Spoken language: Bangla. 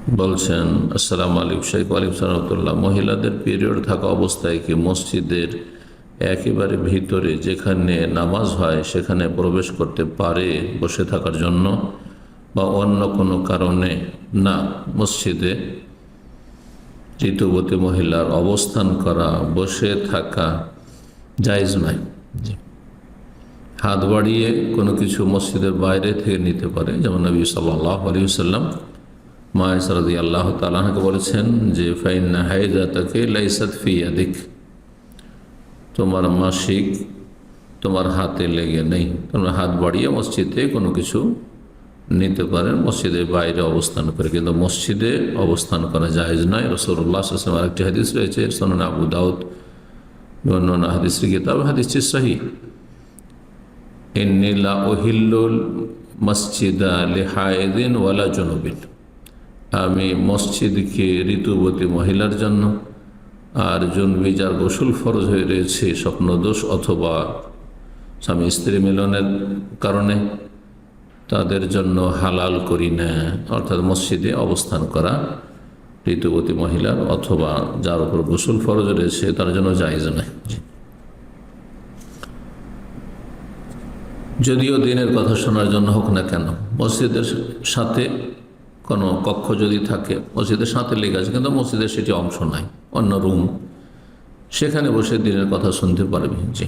বলছেন, আসসালামু আলাইকুম শেখ। ওয়ালাইকুম সালাম রাহমাতুল্লাহ। মহিলাদের পিরিয়ড থাকা অবস্থায় কি মসজিদের একেবারে ভিতরে যেখানে নামাজ হয় সেখানে প্রবেশ করতে পারে বসে থাকার জন্য, বা অন্য কোনো কারণে? না, মসজিদে ঋতুবতী মহিলার অবস্থান করা, বসে থাকা জায়েজ নয়। হাত বাড়িয়ে কোনো কিছু মসজিদের বাইরে থেকে নিতে পারে, যেমন নবী সাল্লাল্লাহু আলাইহি ওয়াসাল্লাম মা আয়েশা রাদিয়াল্লাহু তাআলা আনহাকে বলেছেন যে ফাইন্না হাইদাতাকা লাইসাত ফি ইয়াদিক, তোমার মাসিক তোমার হাতে লেগে নেই। তোমরা হাত বাড়িয়ে মসজিদে কোনো কিছু নিতে পারেন, মসজিদের বাইরে অবস্থান করে, কিন্তু মসজিদে অবস্থান করা জায়েজ নয়। রাসূলুল্লাহ সাল্লাল্লাহু আলাইহি ওয়াসাল্লাম আরেকটি হাদিস রয়েছে সুনান আবু দাউদ অন্যান্য হাদিসের কিতাব, হাদিসটি সহিহ। ইন্নী লা উহিল্লুল মসজিদা লিহাইদিন ওয়ালা জুনুবিন, আমি মসজিদকে ঋতুবতী মহিলার জন্য আর জুনবি যার গোসল ফরজ হয়ে রয়েছে স্বপ্নদোষ অথবা স্বামী স্ত্রী মিলনের কারণে, তাদের জন্য হালাল করি না। অর্থাৎ মসজিদে অবস্থান করা ঋতুবতী মহিলার অথবা যার উপর গোসল ফরজ রয়েছে তার জন্য জায়েজ নয়। যদিও দিনের কথা শোনার জন্য হোক না কেন, মসজিদের সাথে কোনো কক্ষ যদি থাকে, মসজিদের সাথে লেগে আছে কিন্তু মসজিদের সেটি অংশ নাই, অন্য রুম, সেখানে বসে দিনের কথা শুনতে পারবে। জি।